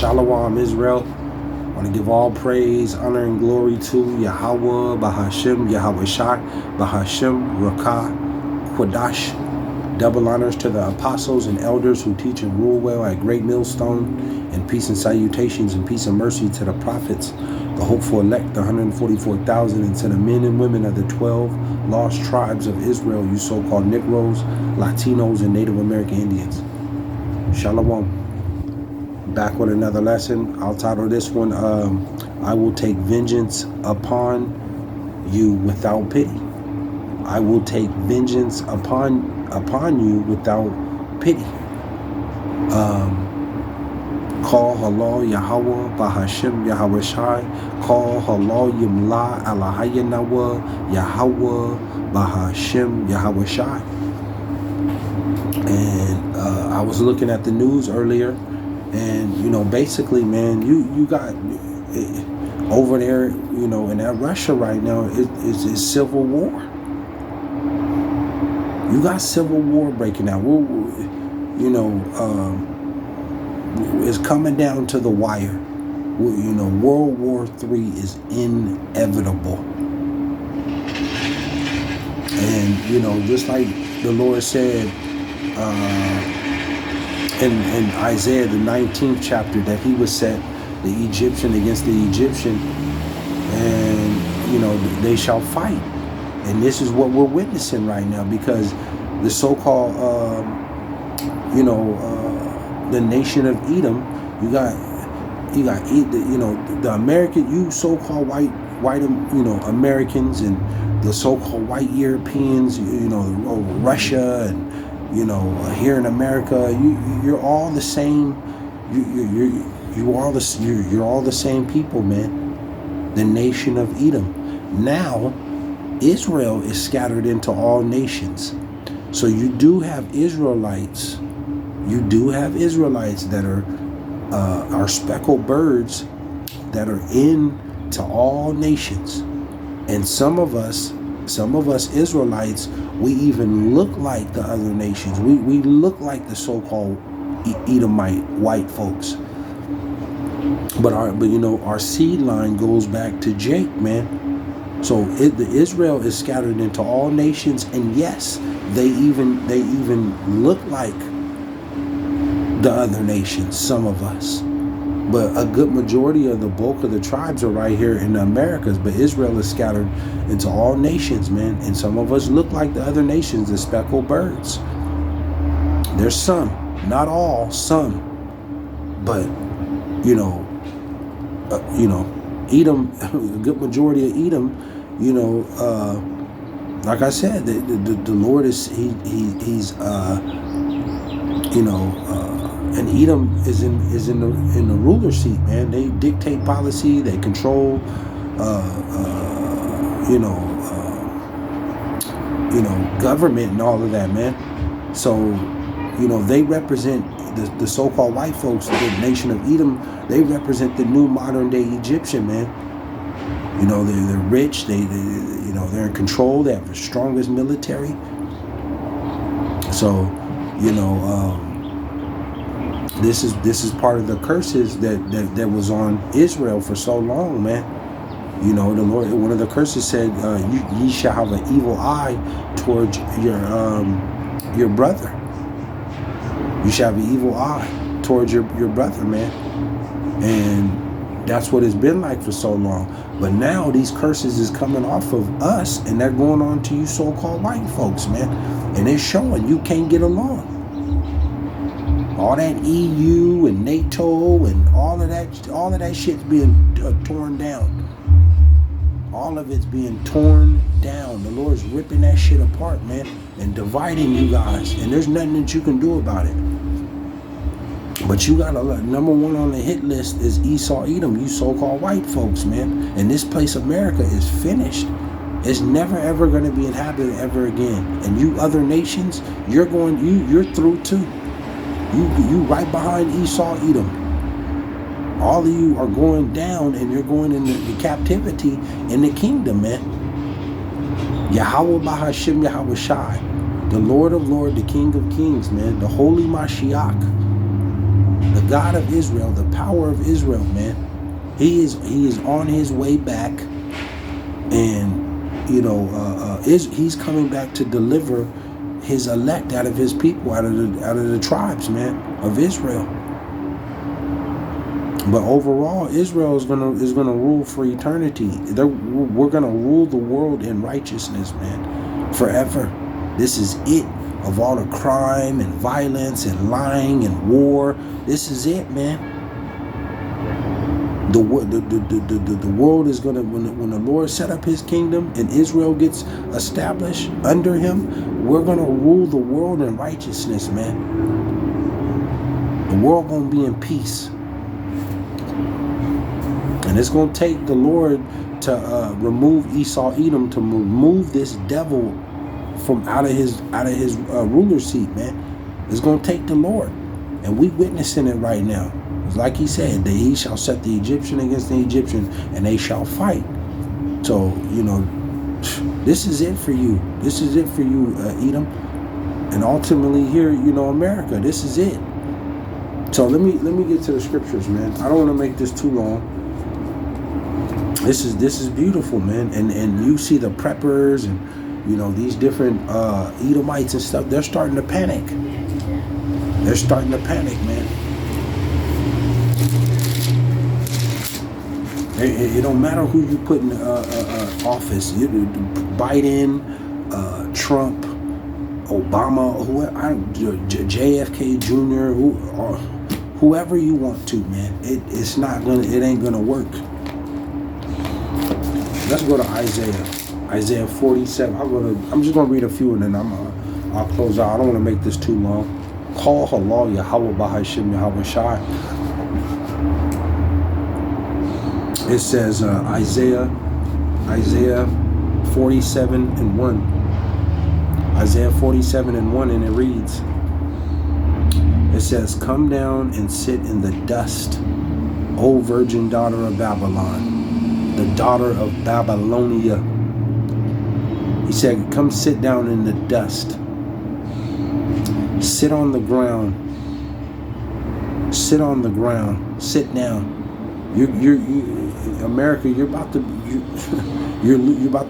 Shalom, Israel. I want to give all praise, honor, and glory to Yahawah, BASHAM, YAHAWAHSHI, BASHAM, Rakah, Quadash. Double honors to the apostles and elders who teach and rule well at Great Millstone, and peace and salutations and peace and mercy to the prophets, the hopeful elect, the 144,000, and to the men and women of the 12 lost tribes of Israel, you so-called Negroes, Latinos, and Native American Indians. Shalom. Back with another lesson. I'll title this one, I will take vengeance upon you without pity. I will take vengeance upon you without pity. Call halal Yahawah, BASHAM, YAHAWAHSHI. Call halal Yimla, Alahayanawa, Yahawah, BASHAM, YAHAWAHSHI. And I was looking at the news earlier, and you know, basically, man, you got over there, you know, in that Russia right now, it's civil war. You got civil war breaking out. You know, it's coming down to the wire. You know, World War III is inevitable. And you know, just like the Lord said in Isaiah the 19th chapter, that he would set the Egyptian against the Egyptian, and you know, they shall fight. And this is what we're witnessing right now, because the so-called you know, the nation of Edom, you got you know, the American, you so-called white you know, Americans, and the so-called white Europeans, you know, Russia, and you know, here in America, you're all the same. You're all the same people, man. The nation of Edom. Now, Israel is scattered into all nations. So you do have Israelites. You do have Israelites that are speckled birds that are into all nations. And some of us Israelites, we even look like the other nations. We look like the so-called Edomite white folks. But you know, our seed line goes back to Jake, man. So the Israel is scattered into all nations, and yes, they even look like the other nations, some of us. But a good majority of the bulk of the tribes are right here in the Americas. But Israel is scattered into all nations, man. And some of us look like the other nations, the speckled birds. There's some, not all, some. But, you know, Edom, a good majority of Edom, you know, like I said, the Lord is, he's you know, and Edom is in the ruler seat, man. They dictate policy, they control, you know, government and all of that, man. So, you know, they represent the so-called white folks, the nation of Edom. They represent the new modern day Egyptian, man. You know, they're rich. They you know, they're in control. They have the strongest military. So, you know. This is part of the curses that was on Israel for so long, man. You know, the Lord, one of the curses said, ye shall have an evil eye towards your brother. You shall have an evil eye towards your brother, man. And that's what it's been like for so long. But now these curses is coming off of us, and they're going on to you so-called white folks, man. And it's showing you can't get along. All that EU and NATO and all of that shit's being torn down. All of it's being torn down. The Lord's ripping that shit apart, man, and dividing you guys. And there's nothing that you can do about it. But you got number one on the hit list is Esau, Edom, you so-called white folks, man. And this place, America, is finished. It's never ever going to be inhabited ever again. And you other nations, you're through too. You right behind Esau, Edom. All of you are going down, and you're going into the captivity in the kingdom, man. Yahawah, BASHAM, YAHAWAHSHI, the Lord of Lords, the King of Kings, man, the Holy Mashiach. The God of Israel, the power of Israel, man. He is on his way back, and he's coming back to deliver his elect out of his people, out of the tribes, man, of Israel. But overall, Israel is gonna rule for eternity. We're gonna rule the world in righteousness, man, forever. This is it. Of all the crime and violence and lying and war, this is it, man. The world is gonna, when the Lord set up his kingdom and Israel gets established under him, we're gonna rule the world in righteousness, man. The world gonna be in peace. And it's gonna take the Lord to remove Esau Edom, to remove this devil from out of his ruler seat, man. It's gonna take the Lord, and we witnessing it right now. It's like he said that he shall set the Egyptian against the Egyptian, and they shall fight. So this is it for you. This is it for you, Edom, and ultimately here, America. This is it. So let me get to the scriptures, man. I don't want to make this too long. This is beautiful, man, and you see the preppers and these different Edomites and stuff. They're starting to panic. They're starting to panic, man. It don't matter who you put in office. Biden, Trump, Obama, JFK Jr., whoever you want to, man. It ain't gonna work. Let's go to Isaiah 47. I'm just gonna read a few and then I'll close out. I don't want to make this too long. Call halal YAHAWAHSHI. It says Isaiah 47:1. Isaiah 47:1, and it reads. It says, "Come down and sit in the dust, O virgin daughter of Babylon, the daughter of Babylonia." He said, "Come sit down in the dust. Sit on the ground. Sit on the ground. Sit down. You're America. You're about to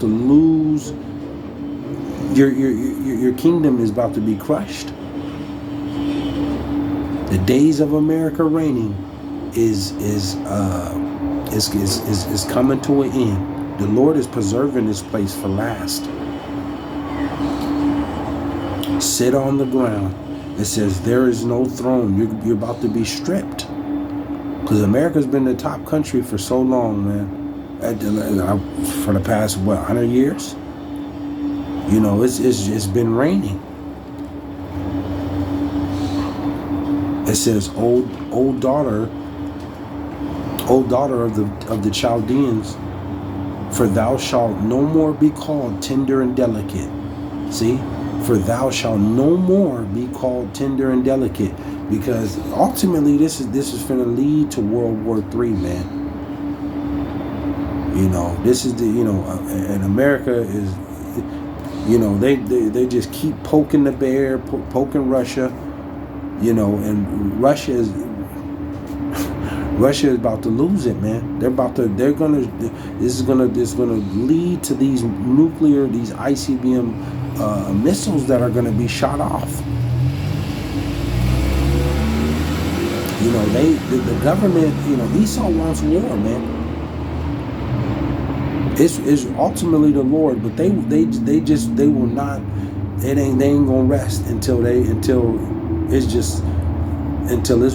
lose. Your kingdom is about to be crushed. The days of America reigning is coming to an end. The Lord is preserving this place for last. Sit on the ground." It says there is no throne. You're about to be stripped. Because America's been the top country for so long, man. For the past, 100 years? It's been raining. It says, old daughter of the Chaldeans, for thou shalt no more be called tender and delicate. See? For thou shalt no more be called tender and delicate. Because ultimately this is going to lead to World War III, man. This is and America is, they just keep poking the bear, poking Russia, and Russia is about to lose it, man. This is gonna lead to these ICBM missiles that are gonna be shot off. The government, Esau wants war, man. It's ultimately the Lord, but they will not. They ain't gonna rest until it's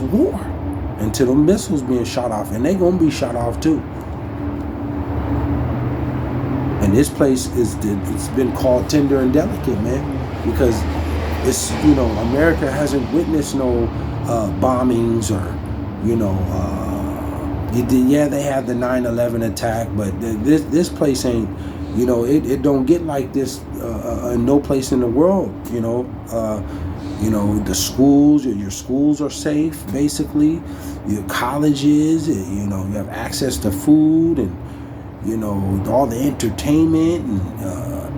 war, until the missiles being shot off, and they gonna be shot off too. And this place it's been called tender and delicate, man, because it's America hasn't witnessed no bombings or they had the 9/11 attack, but this place ain't, it don't get like this in no place in the world. The schools, your schools are safe, basically. Your colleges, you have access to food and all the entertainment, and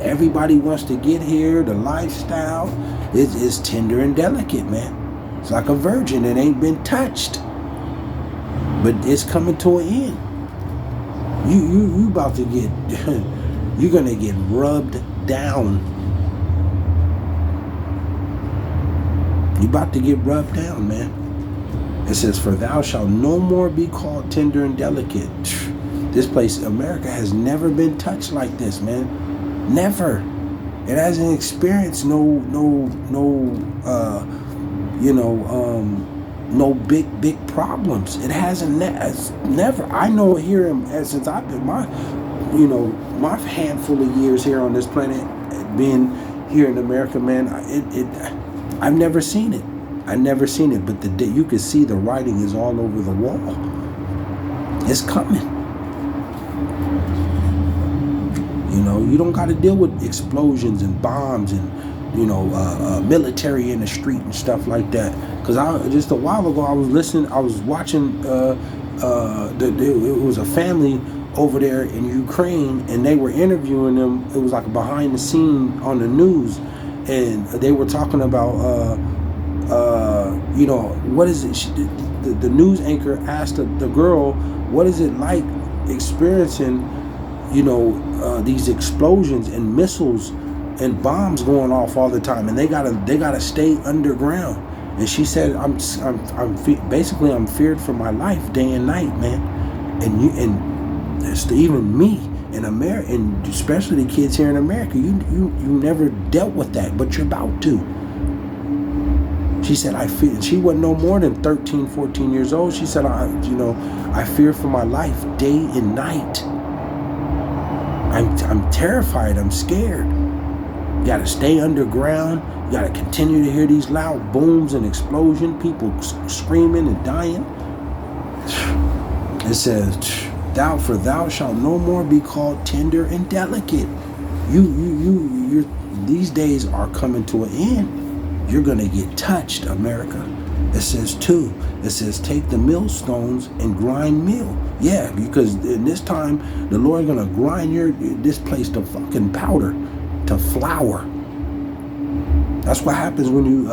everybody wants to get here. The lifestyle is tender and delicate, man. It's like a virgin that ain't been touched. But it's coming to an end. You about to get, you're gonna get rubbed down. You about to get rubbed down, man. It says, for thou shalt no more be called tender and delicate. This place, America, has never been touched like this, man. Never. It hasn't experienced no big problems. It hasn't. It's never. I know here, since I've been my handful of years here on this planet, being here in America, man. I've never seen it. I've never seen it. But you can see the writing is all over the wall. It's coming. You don't got to deal with explosions and bombs and military in the street and stuff like that. Because just a while ago I was watching. It was a family over there in Ukraine, and they were interviewing them. It was like a behind the scene on the news, and they were talking about what is it? The news anchor asked the girl, what is it like experiencing these explosions and missiles and bombs going off all the time, and they gotta stay underground. And she said, I'm feared for my life day and night, man. And it's even me in America, and especially the kids here in America. You never dealt with that, but you're about to. She said, she wasn't no more than 13, 14 years old. She said, I fear for my life day and night. I'm terrified. I'm scared. You got to stay underground. You got to continue to hear these loud booms and explosion, people screaming and dying. It says, for thou shalt no more be called tender and delicate. These days are coming to an end. You're going to get touched, America. It says too, it says take the millstones and grind meal. Yeah, because in this time, the Lord's going to grind this place to fucking powder, to flour. That's what happens when you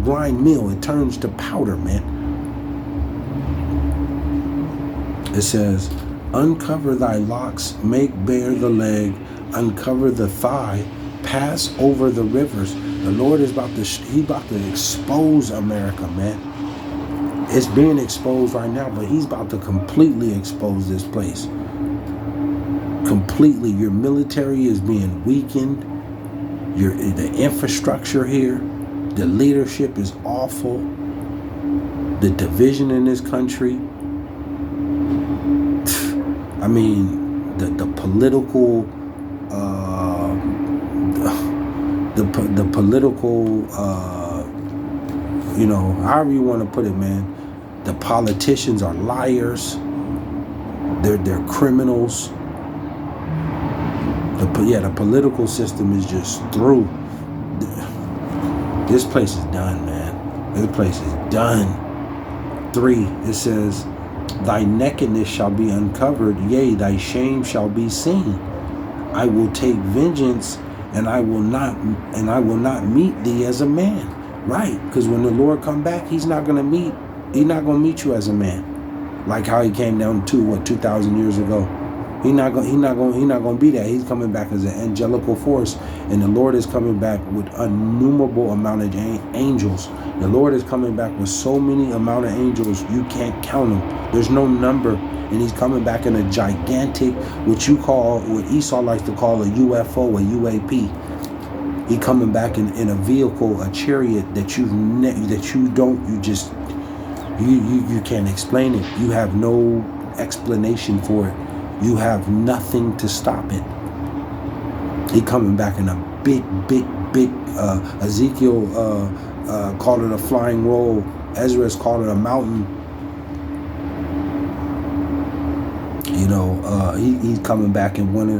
grind meal. It turns to powder, man. It says, uncover thy locks, make bare the leg, uncover the thigh, pass over the rivers. The Lord is about to expose America, man. It's being exposed right now, but he's about to completely expose this place. Completely. Your military is being weakened. The infrastructure here, the leadership is awful. The division in this country. I mean, the political, the political, however you want to put it, man. The politicians are liars. They're criminals. The political system is just through. This place is done, man. This place is done. 3, it says, thy nakedness shall be uncovered, yea, thy shame shall be seen. I will take vengeance, and I will not meet thee as a man. Right, because when the Lord come back, he's not gonna meet you as a man, like how he came down 2,000 years ago. He's not gonna be that. He's coming back as an angelical force, and the Lord is coming back with innumerable amount of angels. The Lord is coming back with so many amount of angels you can't count them. There's no number, and he's coming back in a gigantic, what Esau likes to call a UFO, a UAP. He coming back in a vehicle, a chariot that you can't explain it. You have no explanation for it. You have nothing to stop it. He coming back in a big Ezekiel called it a flying roll. Ezra's called it a mountain. He's coming back in one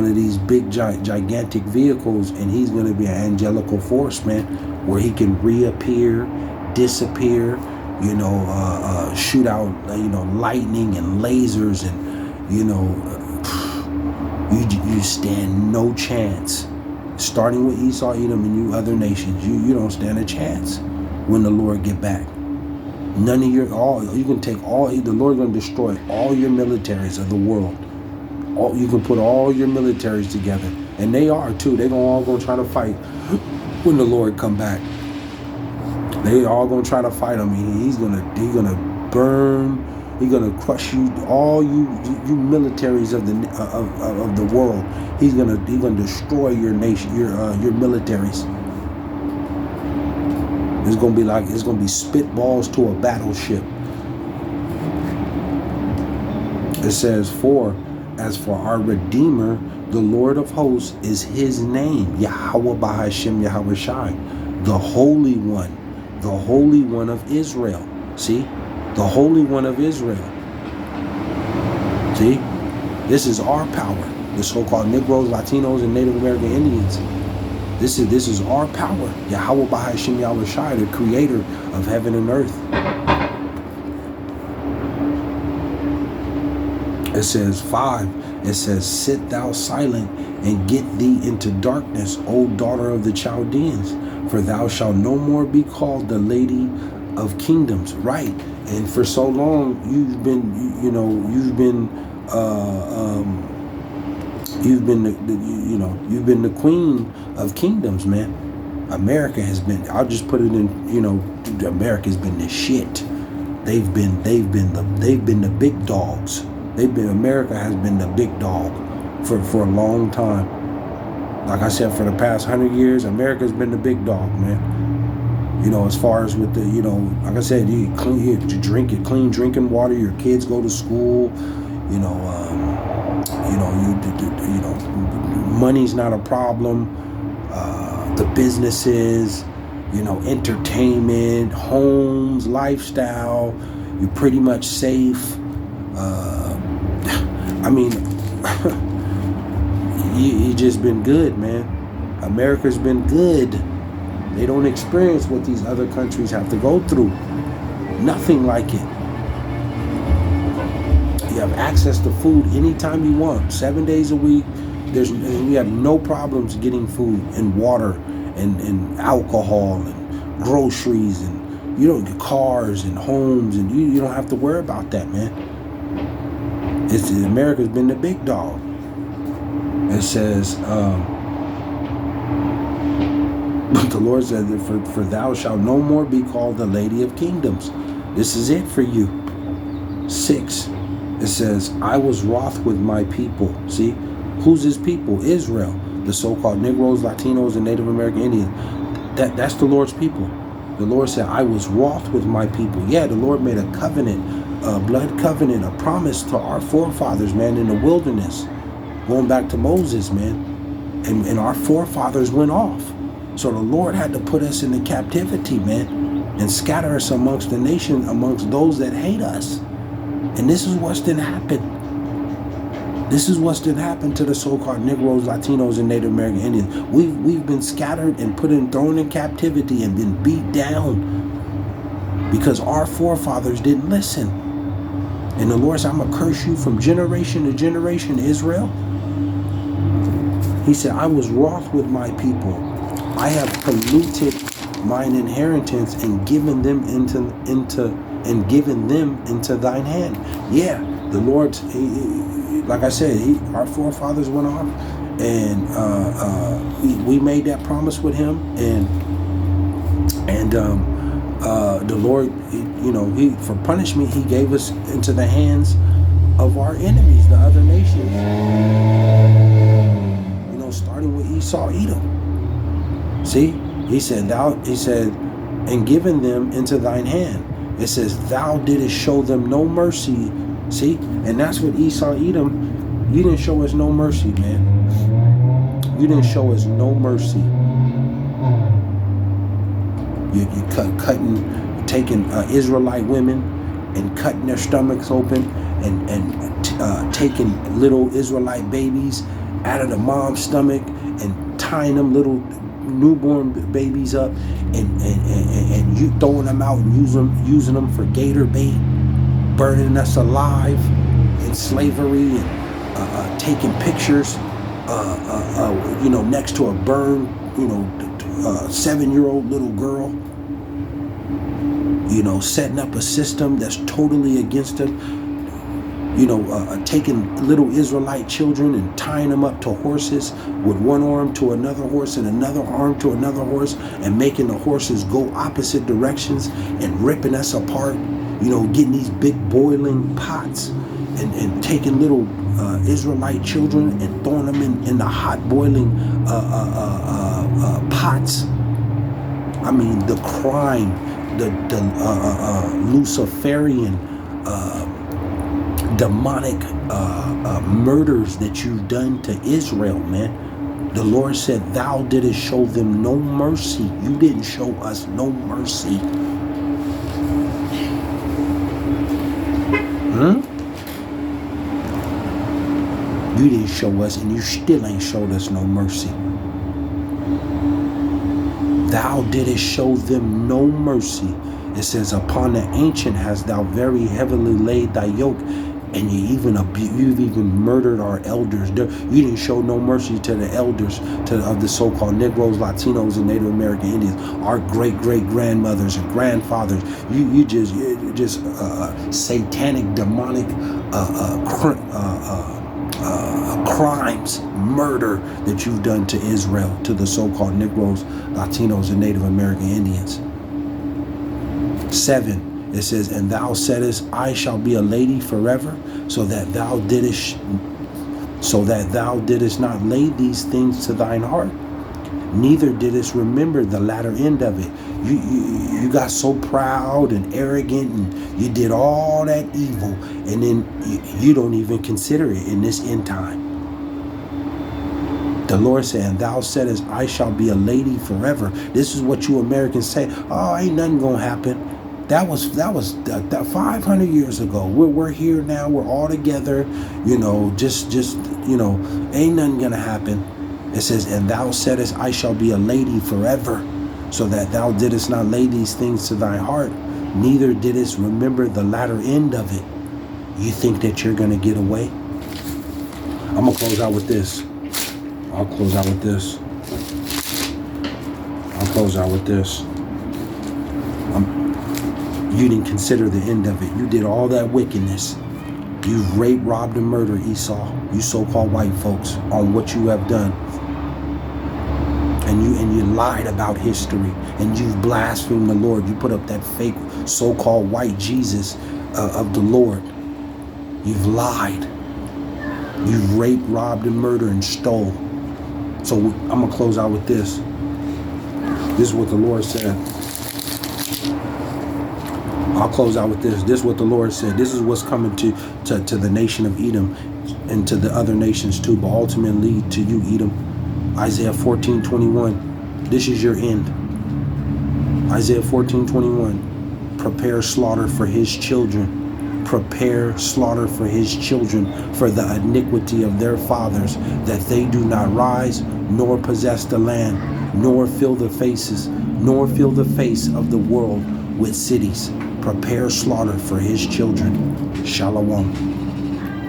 of these big gigantic vehicles, and he's going to be an angelical force, man, where he can reappear, disappear, shoot out lightning and lasers, and you stand no chance. Starting with Esau, Edom, and you other nations, you don't stand a chance. when the Lord get back. None of your, you can take all, the Lord going to destroy all your militaries of the world. You can put all your militaries together. And they are too. They're all going to try to fight when the Lord come back. They all going to try to fight him. He's going to burn. He's going to crush you, all you militaries of the world. He's going to destroy your nation, your militaries. It's going to be spitballs to a battleship. It says, as for our Redeemer, the Lord of hosts is his name, YAHAWAHSHI, the Holy One of Israel. See? The Holy One of Israel. See? This is our power. The so-called Negroes, Latinos, and Native American Indians. This is our power. YAHAWAHSHI, the creator of heaven and earth. It says 5. It says, sit thou silent and get thee into darkness, O daughter of the Chaldeans, for thou shalt no more be called the lady of kingdoms. Right. And for so long you've been the queen of kingdoms, man. America has been, I'll just put it in, America's been the shit. They've been the big dogs. America has been the big dog for a long time. Like I said, for the past 100 years, America's been the big dog, man. As far as with the, like I said, you drink it, clean drinking water. Your kids go to school. Money's not a problem. The businesses, entertainment, homes, lifestyle. You're pretty much safe. You just been good, man. America's been good. They don't experience what these other countries have to go through. Nothing like it. You have access to food anytime you want, 7 days a week. We have no problems getting food and water and alcohol and groceries and cars and homes, and you don't have to worry about that, man. America's been the big dog. It says, but the Lord said, for thou shalt no more be called the Lady of Kingdoms. This is it for you. 6. It says, I was wroth with my people. See? Who's his people? Israel. The so-called Negroes, Latinos, and Native American Indians. That's the Lord's people. The Lord said, I was wroth with my people. Yeah, the Lord made a covenant, a blood covenant, a promise to our forefathers, man, in the wilderness. Going back to Moses, man. And our forefathers went off. So the Lord had to put us into captivity, man, and scatter us amongst the nation, amongst those that hate us. And this is what's done happened. This is what's done happened to the so-called Negroes, Latinos, and Native American Indians. We've been scattered and thrown in captivity and been beat down because our forefathers didn't listen. And the Lord said, I'm going to curse you from generation to generation, Israel. He said, I was wroth with my people. I have polluted mine inheritance and given them into thine hand. Yeah, the Lord, like I said, our forefathers went off, and we made that promise with him, and the Lord, for punishment, he gave us into the hands of our enemies, the other nations. Starting with Esau, Edom. See, he said, and given them into thine hand. It says, thou didst show them no mercy. See, and that's what Esau, Edom, you didn't show us no mercy, man. You didn't show us no mercy. You taking Israelite women and cutting their stomachs open and taking little Israelite babies out of the mom's stomach and tying them little newborn babies up and you throwing them out and using them for gator bait, burning us alive in slavery, and taking pictures next to a burned 7-year-old little girl. setting up a system that's totally against them. Taking little Israelite children and tying them up to horses with one arm to another horse and another arm to another horse, and making the horses go opposite directions and ripping us apart. Getting these big boiling pots and taking little Israelite children and throwing them in the hot boiling pots. I mean, the crime, the Luciferian demonic murders that you've done to Israel, man. The Lord said, thou didst show them no mercy. You didn't show us no mercy. You didn't show us, and you still ain't showed us no mercy. Thou didst show them no mercy. It says, upon the ancient hast thou very heavily laid thy yoke, and you've even murdered our elders. You didn't show no mercy to the elders of the so-called Negroes, Latinos, and Native American Indians, our great-great-grandmothers and grandfathers. You just satanic, demonic crimes, murder that you've done to Israel, to the so-called Negroes, Latinos, and Native American Indians. 7. It says, and thou saidest, I shall be a lady forever, so that thou didst not lay these things to thine heart, neither didst remember the latter end of it. You got so proud and arrogant, and you did all that evil, and then you don't even consider it in this end time. The Lord said, and thou saidest, I shall be a lady forever. This is what you Americans say. Oh, ain't nothing gonna happen. That was 500 years ago. We're here now. We're all together. Ain't nothing gonna happen. It says, and thou saidest, I shall be a lady forever, so that thou didst not lay these things to thy heart, neither didst remember the latter end of it. You think that you're gonna get away? I'm gonna close out with this. I'll close out with this. You didn't consider the end of it. You did all that wickedness. You've raped, robbed, and murdered Esau, you so-called white folks, on what you have done. And you lied about history, and you've blasphemed the Lord. You put up that fake so-called white Jesus of the Lord. You've lied. You've raped, robbed, and murdered, and stole. So I'm going to close out with this. This is what the Lord said. I'll close out with this. This is what the Lord said. This is what's coming to the nation of Edom, and to the other nations too, but ultimately to you, Edom. Isaiah 14:21. This is your end. Isaiah 14:21. Prepare slaughter for his children. Prepare slaughter for his children, for the iniquity of their fathers, that they do not rise, nor possess the land, nor fill the face of the world with cities. Prepare slaughter for his children. Shalom.